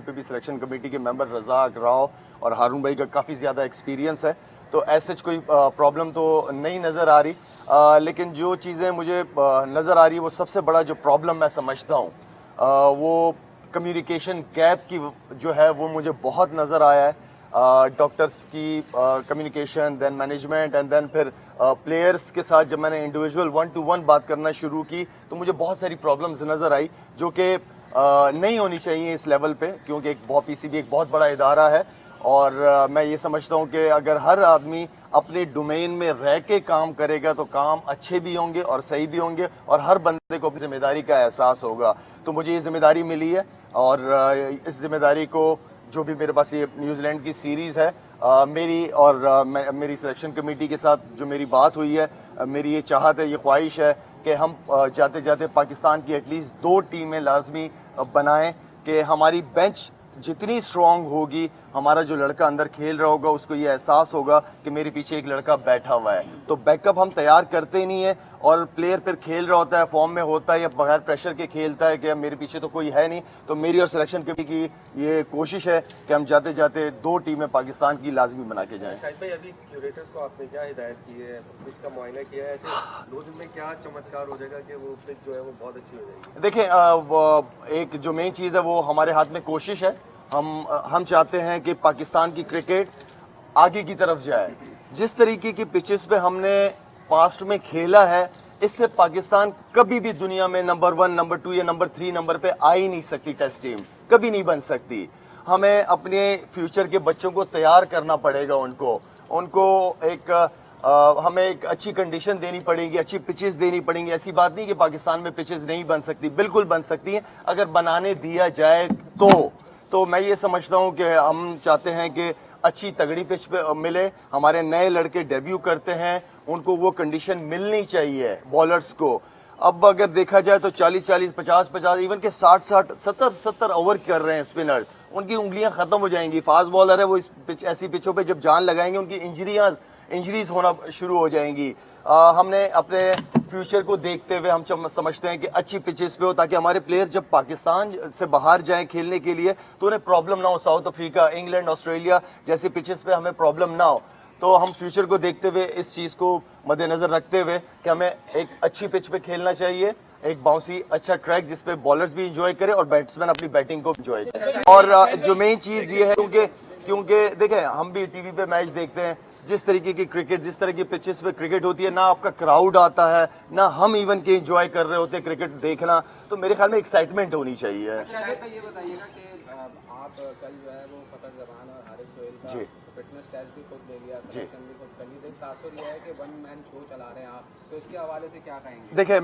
पे भी selection committee के मेंबर रज़ाक राव और हारून भाई का काफ़ी ज़्यादा एक्सपीरियंस है, तो ऐसे कोई प्रॉब्लम तो नहीं नज़र आ रही। लेकिन जो चीज़ें मुझे नज़र आ रही है वो सबसे बड़ा जो प्रॉब्लम मैं समझता हूँ वो कम्युनिकेशन गैप की जो है वो मुझे बहुत नज़र आया है। डॉक्टर्स की communication, then management and then फिर प्लेयर्स के साथ जब मैंने इंडिविजुअल 1-to-1 बात करना शुरू की तो मुझे बहुत सारी प्रॉब्लम्स नज़र आई जो कि नहीं होनी चाहिए इस लेवल पे, क्योंकि पीसीबी एक बहुत बड़ा इदारा है और मैं ये समझता हूँ कि अगर हर आदमी अपने डोमेन में रह के काम करेगा तो काम अच्छे भी होंगे और सही भी होंगे और हर बंदे को अपनी जिम्मेदारी का एहसास होगा। तो मुझे ये जिम्मेदारी मिली है और इस जिम्मेदारी को जो भी मेरे पास ये न्यूजीलैंड की सीरीज़ है मेरी और मेरी सिलेक्शन कमेटी के साथ जो मेरी बात हुई है, मेरी ये चाहत है, ये ख्वाहिश है कि हम जाते जाते पाकिस्तान की एटलीस्ट 2 टीमें लाजमी बनाएं कि हमारी बेंच जितनी स्ट्रांग होगी, हमारा जो लड़का अंदर खेल रहा होगा उसको ये एहसास होगा कि मेरे पीछे एक लड़का बैठा हुआ है। तो बैकअप हम तैयार करते नहीं है और प्लेयर फिर खेल रहा होता है, फॉर्म में होता है या बगैर प्रेशर के खेलता है कि मेरे पीछे तो कोई है नहीं। तो मेरी और सिलेक्शन कमेटी की ये कोशिश है कि हम जाते जाते 2 टीमें पाकिस्तान की लाजमी बना के जाएं। शाहिद भाई, अभी क्यूरेटर्स को आपने क्या हिदायत की है, पिच का मुआयना किया है, ऐसे 2 दिन में क्या चमत्कार हो जाएगा कि वो पिच जो है वो बहुत अच्छी हो जाएगी? देखें, एक जो मेन चीज़ है वो हमारे हाथ में कोशिश है। हम चाहते हैं कि पाकिस्तान की क्रिकेट आगे की तरफ जाए। जिस तरीके की पिचेस पे हमने पास्ट में खेला है, इससे पाकिस्तान कभी भी दुनिया में नंबर 1, नंबर 2 या नंबर 3 नंबर पे आ ही नहीं सकती। टेस्ट टीम कभी नहीं बन सकती। हमें अपने फ्यूचर के बच्चों को तैयार करना पड़ेगा। उनको हमें एक अच्छी कंडीशन देनी पड़ेगी, अच्छी पिचेस देनी पड़ेंगी। ऐसी बात नहीं कि पाकिस्तान में पिचेस नहीं बन सकती, बिल्कुल बन सकती हैं अगर बनाने दिया जाए तो मैं ये समझता हूँ कि हम चाहते हैं कि अच्छी तगड़ी पिच पे मिले। हमारे नए लड़के डेब्यू करते हैं, उनको वो कंडीशन मिलनी चाहिए बॉलर्स को। अब अगर देखा जाए तो 40-40, 50-50, इवन के 60-60, 70-70 ओवर कर रहे हैं स्पिनर्स, उनकी उंगलियां खत्म हो जाएंगी। फास्ट बॉलर है वो, इस ऐसी पिचों पे जब जान लगाएंगे उनकी इंजरीज होना शुरू हो जाएंगी। हमने अपने फ्यूचर को देखते हुए हम समझते हैं कि अच्छी पिचेस पे हो ताकि हमारे प्लेयर जब पाकिस्तान से बाहर जाएं खेलने के लिए तो उन्हें प्रॉब्लम ना हो। साउथ अफ्रीका, इंग्लैंड, ऑस्ट्रेलिया जैसी पिचेस पे हमें प्रॉब्लम ना हो। तो हम फ्यूचर को देखते हुए इस चीज़ को मद्देनजर रखते हुए कि हमें एक अच्छी पिच पे खेलना चाहिए, एक बाउंसी अच्छा ट्रैक जिसपे बॉलर्स भी इंजॉय करें और बैट्समैन अपनी बैटिंग को इंजॉय करें। और जो मेन चीज़ ये है, क्योंकि देखें हम भी टीवी पे मैच देखते हैं, जिस तरीके की क्रिकेट, जिस तरह की पिचेस पे क्रिकेट होती है, ना आपका क्राउड आता है, ना हम इवन के एंजॉय कर रहे होते हैं क्रिकेट देखना। तो मेरे ख्याल में एक्साइटमेंट होनी चाहिए। ये बताइएगा कि आप कल जो है वो फखर जमान और हारिस सोहेल का फिटनेस टेस्ट भी खुद ले लिया, सिलेक्शन भी खुद कर ली, तो तासुर यह है कि 1 मैन शो चला रहे हैं आप, तो इसके हवाले से क्या कहेंगे? देखिए,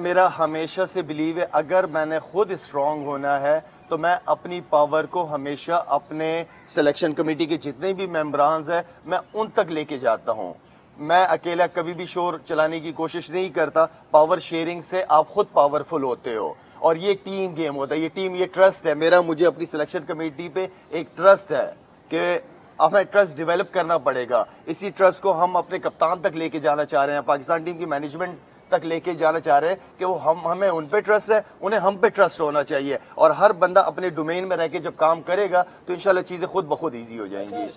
मेरा हमेशा से बिलीव है अगर मैंने खुद स्ट्रांग होना है तो मैं अपनी पावर को हमेशा अपने सिलेक्शन कमेटी के जितने भी मेंबरान हैं मैं उन तक लेके जाता हूं। मैं अकेला कभी भी शोर चलाने की कोशिश नहीं करता। पावर शेयरिंग से आप खुद पावरफुल होते हो और ये टीम गेम होता है, ये ट्रस्ट है मेरा। मुझे अपनी सिलेक्शन कमेटी पे एक ट्रस्ट है कि हमें ट्रस्ट डेवलप करना पड़ेगा। इसी ट्रस्ट को हम अपने कप्तान तक लेके जाना चाह रहे हैं, पाकिस्तान टीम की मैनेजमेंट तक लेके जाना चाह रहे हैं कि वो हमें उन पे ट्रस्ट है, उन्हें हम पे ट्रस्ट होना चाहिए। और हर बंदा अपने डोमेन में रह के जब काम करेगा तो इंशाल्लाह चीज़ें खुद ब खुद ईजी हो जाएंगी।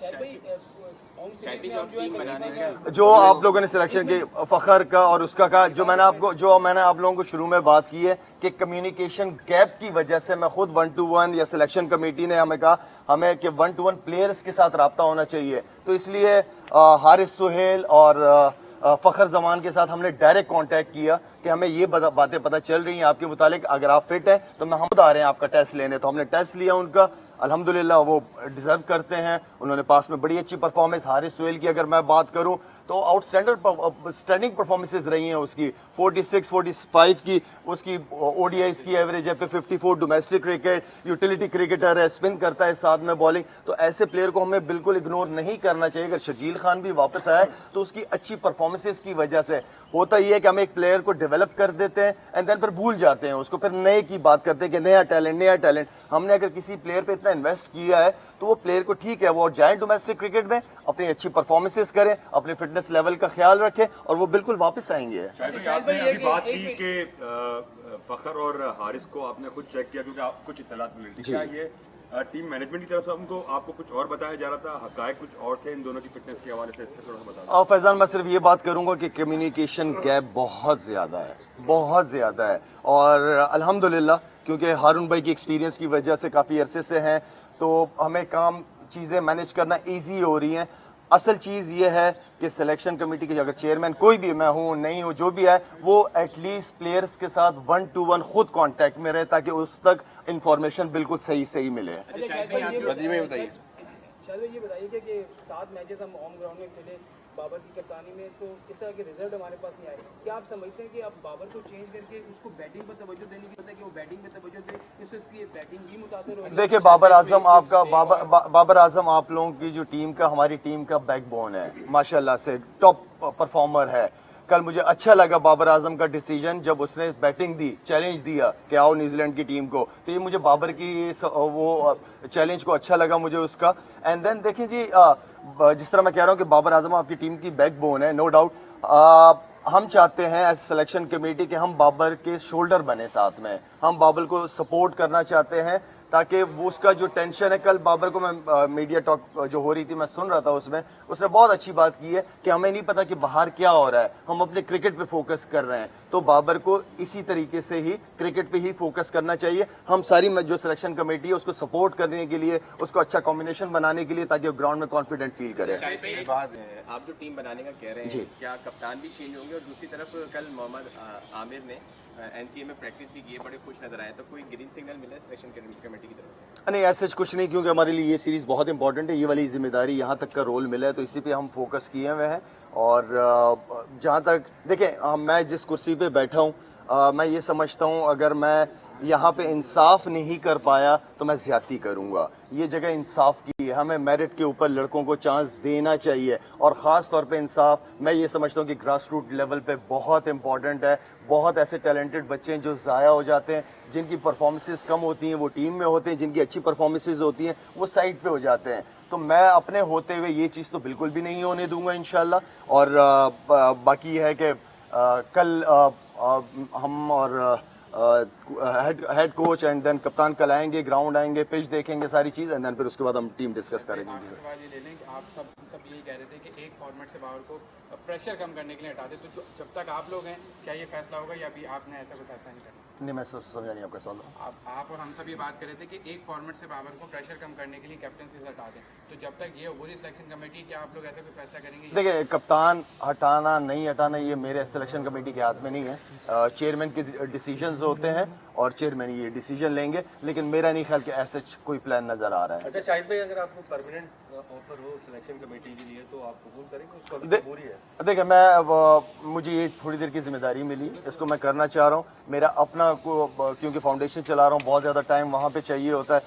जो आप लोगों ने सिलेक्शन के फखर का और उसका कहा, जो मैंने आप लोगों को शुरू में बात की है कि कम्युनिकेशन गैप की वजह से मैं खुद 1-to-1 या सिलेक्शन कमेटी ने हमें कहा हमें कि 1-to-1 प्लेयर्स के साथ रब्ता होना चाहिए। तो इसलिए हारिस सोहेल और फखर जमान के साथ हमने डायरेक्ट कांटेक्ट किया कि हमें ये बातें पता चल रही हैं आपके मुतालिक, अगर आप फिट हैं तो हम खुद आ रहे हैं आपका टेस्ट लेने। तो हमने टेस्ट लिया उनका, अल्हम्दुलिल्लाह वो डिजर्व करते हैं, उन्होंने पास में बड़ी अच्छी परफॉर्मेंस। हारिस सोहेल की अगर मैं बात करूं तो आउटस्टैंडिंग परफॉर्मेंसेज रही हैं उसकी। 46-45 की उसकी ओडीआईस की एवरेज है, 54 डोमेस्टिक क्रिकेट, यूटिलिटी क्रिकेटर है, स्पिन करता है साथ में बॉलिंग। तो ऐसे प्लेयर को हमें बिल्कुल इग्नोर नहीं करना चाहिए। अगर शर्जील खान भी वापस आए तो उसकी अच्छी परफॉर्मेंसेज की वजह से होता ही है कि हम एक प्लेयर को डेवलप कर देते हैं एंड देन फिर भूल जाते हैं उसको, फिर नए की बात करते हैं कि नया टैलेंट। हमने अगर किसी प्लेयर पे इतना इन्वेस्ट किया है तो वो प्लेयर को ठीक है वो जाए डोमेस्टिक क्रिकेट में, अपनी अच्छी परफॉर्मेंसेस करें, अपने फिटनेस लेवल का ख्याल रखें और वो बिल्कुल वापस आएंगे। आपने अभी बात की कि फखर और हारिस को आपने खुद चेक किया क्योंकि आप कुछ इत्तलात मिली थी, क्या ये टीम मैनेजमेंट की तरफ से हमको आपको कुछ और बताया जा रहा था, हकायक कुछ और थे इन दोनों की फिटनेस के हवाले से, थोड़ा सा बता दें। फैजान, मैं सिर्फ ये बात करूंगा कि कम्युनिकेशन गैप बहुत ज़्यादा है, बहुत ज़्यादा है। और अल्हम्दुलिल्लाह क्योंकि हारून भाई की एक्सपीरियंस की वजह से काफ़ी अरसे से हैं, तो हमें काम चीज़ें मैनेज करना ईजी हो रही हैं। असल चीज़ ये है कि सिलेक्शन कमेटी के अगर चेयरमैन कोई भी, मैं हूँ नहीं हूँ, जो भी है, वो एटलीस्ट प्लेयर्स के साथ 1-to-1 खुद कांटेक्ट में रहे ताकि उस तक इंफॉर्मेशन बिल्कुल सही सही मिले। बताइए शायद ये बताइए कि 7 मैचेस हम होम ग्राउंड में खेले बाबर की कप्तानी में, तो इस तरह के रिजल्ट हमारे पास नहीं आए। क्या आप समझते हैं कि आप बाबर को चेंज करके उसको बैटिंग पर तवज्जो देने की, कि वो बैटिंग पे तवज्जो दे, इससे उसकी बैटिंग भी मुतासर होगी? देखिए, बाबर आजम आपका बाबर आजम आप लोगों की जो टीम का, हमारी टीम का बैकबोन है, माशाल्लाह से टॉप परफॉर्मर है। कल मुझे अच्छा लगा बाबर आजम का डिसीजन जब उसने बैटिंग दी, चैलेंज दिया कि आओ न्यूजीलैंड की टीम को, तो ये मुझे बाबर की वो चैलेंज को अच्छा लगा मुझे उसका। एंड देन देखिए जी, जिस तरह मैं कह रहा हूँ कि बाबर आजम आपकी टीम की बैकबोन है, नो डाउट। हम चाहते हैं एज सिलेक्शन कमेटी कि हम बाबर के शोल्डर बने, साथ में हम बाबर को सपोर्ट करना चाहते हैं ताकि वो उसका जो टेंशन है, कल बाबर को मैं मीडिया टॉक जो हो रही थी मैं सुन रहा था, उसमें उसने बहुत अच्छी बात की है कि हमें नहीं पता कि बाहर क्या हो रहा है, हम अपने क्रिकेट पे फोकस कर रहे हैं। तो बाबर को इसी तरीके से ही क्रिकेट पे ही फोकस करना चाहिए। हम सारी जो सिलेक्शन कमेटी है उसको सपोर्ट करने के लिए, उसको अच्छा कॉम्बिनेशन बनाने के लिए, ताकि वो ग्राउंड में कॉन्फिडेंट फील करे। आप जो टीम बनाने का कह रहे हैं, क्या कप्तान भी चेंज होंगे? और दूसरी तरफ कल मोहम्मद आमिर ने एनसीए में प्रैक्टिस भी की है, बड़े खुश नजर आए, तो कोई ग्रीन सिग्नल मिला है सिलेक्शन कमेटी की तरफ से? नहीं, ऐसा कुछ नहीं, क्योंकि हमारे लिए ये सीरीज़ बहुत इंपॉर्टेंट है, ये वाली जिम्मेदारी, यहाँ तक का रोल मिला है, तो इसी पे हम फोकस किए हुए हैं। और जहाँ तक देखें, मैं जिस कुर्सी पे बैठा हूँ, मैं ये समझता हूँ अगर मैं यहाँ पे इंसाफ नहीं कर पाया तो मैं ज़्यादती करूँगा। ये जगह इंसाफ की है, हमें मेरिट के ऊपर लड़कों को चांस देना चाहिए, और ख़ास तौर पे इंसाफ मैं ये समझता हूँ कि ग्रास रूट लेवल पे बहुत इंपॉर्टेंट है। बहुत ऐसे टैलेंटेड बच्चे हैं जो ज़ाया हो जाते हैं, जिनकी परफॉर्मेंसेस कम होती हैं वो टीम में होते हैं, जिनकी अच्छी परफॉर्मेंसेस होती हैं वो साइड पे हो जाते हैं। तो मैं अपने होते हुए ये चीज़ तो बिल्कुल भी नहीं होने दूंगा इंशाल्लाह। और बाकी है कि कल हम और हेड कोच एंड देन कप्तान कल आएंगे, ग्राउंड आएंगे, पिच देखेंगे, सारी चीज़, एंड देन फिर उसके बाद हम टीम डिस्कस करेंगे। ये ले लें कि आप सब यही कह रहे थे कि एक फॉर्मेट से बाबर को प्रेशर कम करने के लिए हटा दे, तो जब तक आप लोग हैं क्या ये फैसला होगा, या अभी आपने ऐसा कोई फैसला नहीं करना? नहीं, मैं समझा नहीं आपका सवाल। आप और हम सब ये बात कर रहे थे कि एक फॉर्मेट से बाबर को प्रेशर कम करने के लिए कैप्टनसी से हटा दें, तो जब तक ये पूरी सिलेक्शन कमेटी, क्या आप लोग ऐसा कोई फैसला करेंगे? देखिए, कप्तान हटाना नहीं हटाना ये मेरे सिलेक्शन कमेटी के हाथ में नहीं है, चेयरमैन के डिसीजंस होते हैं और चेयरमैन ये डिसीजन लेंगे, लेकिन मेरा नहीं ख्याल कि ऐसा कोई प्लान नजर आ रहा है। अच्छा शाहिद भाई, अगर आपको परमानेंट ऑफर हो सिलेक्शन कमेटी के लिए तो आप कबूल करेंगे? उसका पूरी है। देखिए, मुझे ये थोड़ी देर की जिम्मेदारी मिली, इसको मैं करना चाह रहा हूँ। मेरा अपना क्योंकि फाउंडेशन चला रहा हूँ, बहुत ज़्यादा टाइम वहाँ पे चाहिए होता है,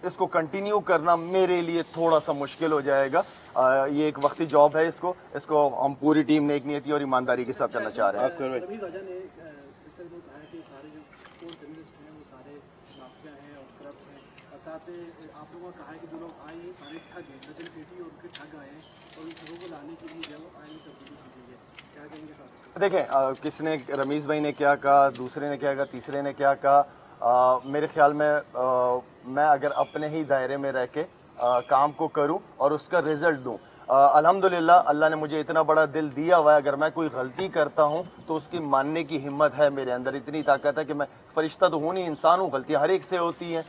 इसको कंटिन्यू करना मेरे लिए थोड़ा सा मुश्किल हो जाएगा। ये एक वक्ती जॉब है, इसको हम पूरी टीम ने एक नियति और ईमानदारी के साथ करना चाह रहे हैं। साथ आप लोगों का कहा है कि जो लोग आए हैं सारे ठग हैं, सचिन सेठी और उनके ठग आए हैं, और उन लोगों को लाने के लिए जो आएंगे तब्दीली की गई है, क्या कहेंगे साहब? देखें, किसने, रमीज़ भाई ने क्या कहा, दूसरे ने क्या कहा, तीसरे ने क्या कहा, मेरे ख्याल में मैं अगर अपने ही दायरे में रह के काम को करूं और उसका रिजल्ट दूं, अल्हम्दुलिल्लाह अल्लाह ने मुझे इतना बड़ा दिल दिया हुआ है। अगर मैं कोई गलती करता हूं तो उसकी मानने की हिम्मत है मेरे अंदर, इतनी ताकत है कि मैं फरिश्ता तो हूं नहीं, इंसान हूं, गलतियां हर एक से होती हैं,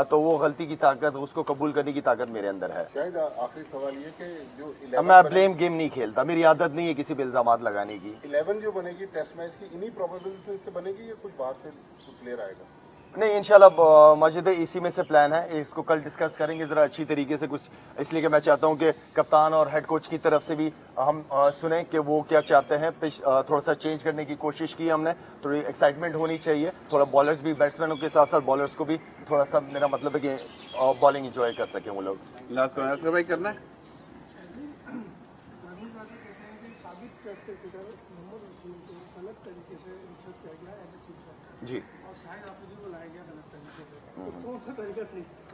तो वो गलती की ताकत, उसको कबूल करने की ताकत मेरे अंदर है। शायद आखिरी सवाल ये कि जो मैं ब्लेम गेम नहीं खेलता, मेरी आदत नहीं है किसी पे इल्जामात लगाने की। 11 जो बनेगी टेस्ट मैच की, इन्हीं प्रोबेबिलिटीज से बनेगी या कुछ बाहर से प्लेयर आएगा? नहीं, इंशाल्लाह मस्जिद इसी में से प्लान है, इसको कल डिस्कस करेंगे ज़रा अच्छी तरीके से कुछ, इसलिए कि मैं चाहता हूं कि कप्तान और हेड कोच की तरफ से भी हम सुने कि वो क्या चाहते हैं। पिच थोड़ा सा चेंज करने की कोशिश की हमने, थोड़ी एक्साइटमेंट होनी चाहिए, थोड़ा बॉलर्स भी, बैट्समैनों के साथ साथ बॉलर्स को भी थोड़ा सा, मेरा मतलब है कि बॉलिंग इंजॉय कर सकें वो लोग। लास्ट भाई करना है जी।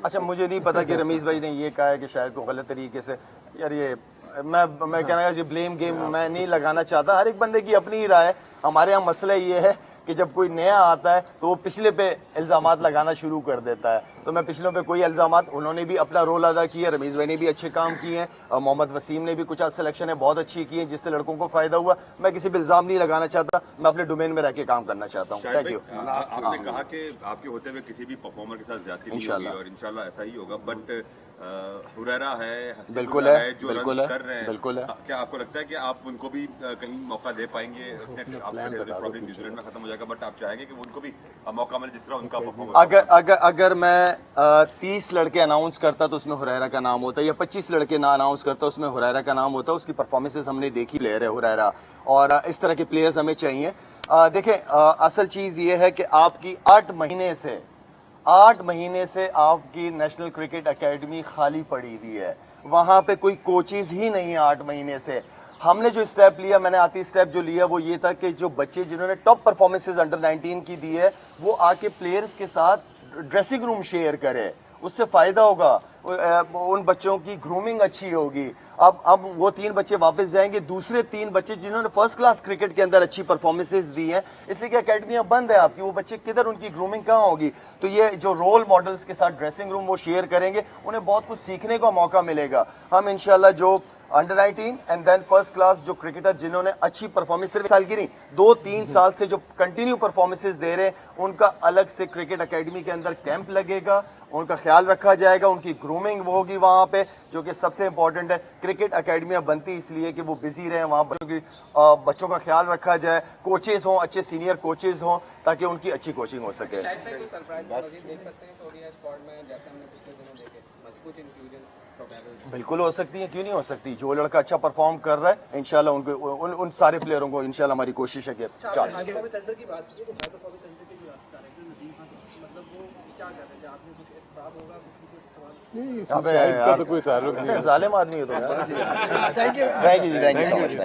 अच्छा, मुझे नहीं पता कि रमीज़ भाई ने ये कहा है कि शायद को गलत तरीके से, यार ये मैं कहना है, ब्लेम गेम मैं नहीं लगाना चाहता, हर एक बंदे की अपनी ही राय है। हमारे यहाँ मसला ये है कि जब कोई नया आता है तो वो पिछले पे इल्ज़ामात लगाना शुरू कर देता है, तो मैं पिछलों पे कोई इल्जामात, उन्होंने भी अपना रोल अदा किया, रमीज भाई ने भी अच्छे काम किए हैं, मोहम्मद वसीम ने भी कुछ सिलेक्शन है बहुत अच्छी की है जिससे लड़कों को फायदा हुआ। मैं किसी पे इल्जाम नहीं लगाना चाहता, मैं अपने डोमेन में रह के काम करना चाहता हूँ। Thank you. आपने कहा कि आपके होते हुए किसी भी परफॉर्मर के साथ ज्यादती नहीं होगी और इंशाल्लाह ऐसा ही होगा, बट हुरैरा है, बिल्कुल है, जो बिल्कुल रन्स है, कर रहे हैं, बिल्कुल है। क्या आपको लगता है कि आप उनको भी कहीं मौका दे पाएंगे? प्रॉब्लम न्यूजीलैंड में खत्म हो जाएगा, बट आप चाहेंगे कि उनको भी मौका मिले जिस तरह उनका परफॉर्मेंस? अगर मैं 30 लड़के अनाउंस करता तो उसमें हुरैरा का नाम होता, या 25 लड़के ना अनाउंस करता उसमें हुरैरा का नाम होता। उसकी परफॉर्मेंसेस हमने देखी, प्लेयर है हुरैरा, और इस तरह के प्लेयर्स हमें चाहिए। देखें, असल चीज़ ये है कि आपकी 8 महीने से आपकी नेशनल क्रिकेट एकेडमी खाली पड़ी हुई है, वहाँ पे कोई कोचेज ही नहीं है 8 महीने से। हमने जो स्टेप लिया, मैंने आती स्टेप जो लिया वो ये था कि जो बच्चे जिन्होंने टॉप परफॉर्मेंसेज अंडर 19 की दी है वो आके प्लेयर्स के साथ ड्रेसिंग रूम शेयर करे, उससे फायदा होगा, उन बच्चों की ग्रूमिंग अच्छी होगी। अब वो 3 बच्चे वापस जाएंगे, दूसरे 3 बच्चे जिन्होंने फर्स्ट क्लास क्रिकेट के अंदर अच्छी परफॉर्मेंसेज दी हैं, इसलिए कि अकेडमियां बंद है आपकी, वो बच्चे किधर, उनकी ग्रूमिंग कहाँ होगी? तो ये जो रोल मॉडल्स के साथ ड्रेसिंग रूम वो शेयर करेंगे, उन्हें बहुत कुछ सीखने का मौका मिलेगा। हम इंशाल्लाह जो under 19 and then first class जो क्रिकेटर जिन्होंने अच्छी परफॉर्मेंस, सिर्फ साल की नहीं 2-3 साल से जो कंटिन्यू परफॉर्मेंसेस दे रहे हैं, उनका अलग से क्रिकेट एकेडमी के अंदर कैंप लगेगा, उनका ख्याल रखा जाएगा, उनकी ग्रूमिंग होगी वहाँ पे, जो कि सबसे इंपॉर्टेंट है। क्रिकेट एकेडमियाँ बनती इसलिए कि वो बिजी रहे, वहाँ बच्चों का ख्याल रखा जाए, कोचेज हों, अच्छे सीनियर कोचेज हों, ताकि उनकी अच्छी कोचिंग हो सके। शायद भाई कोई सरप्राइज मजीद देख सकते हैं ओडीआई स्क्वाड में, जैसे हमने पिछले दिनों देखे, बस कुछ इंफ्यूजन्स प्रोबेबल? बिल्कुल हो सकती है, क्यों नहीं हो सकती। जो लड़का अच्छा परफॉर्म कर रहा है इंशाल्लाह उनको उन सारे प्लेयरों को इंशाल्लाह हमारी कोशिश है कि चार्ज हाई परफॉर्मेंस सेंटर की बात की, तो हाई परफॉर्मेंस सेंटर के जो डायरेक्टर नदीम खान, मतलब वो क्या कर रहे थे? आपने कुछ एहसास होगा, कुछ सवाल? नहीं, इसका तो कोई ताल्लुक नहीं है। जालिम आदमी हो तो यार। Thank you so much.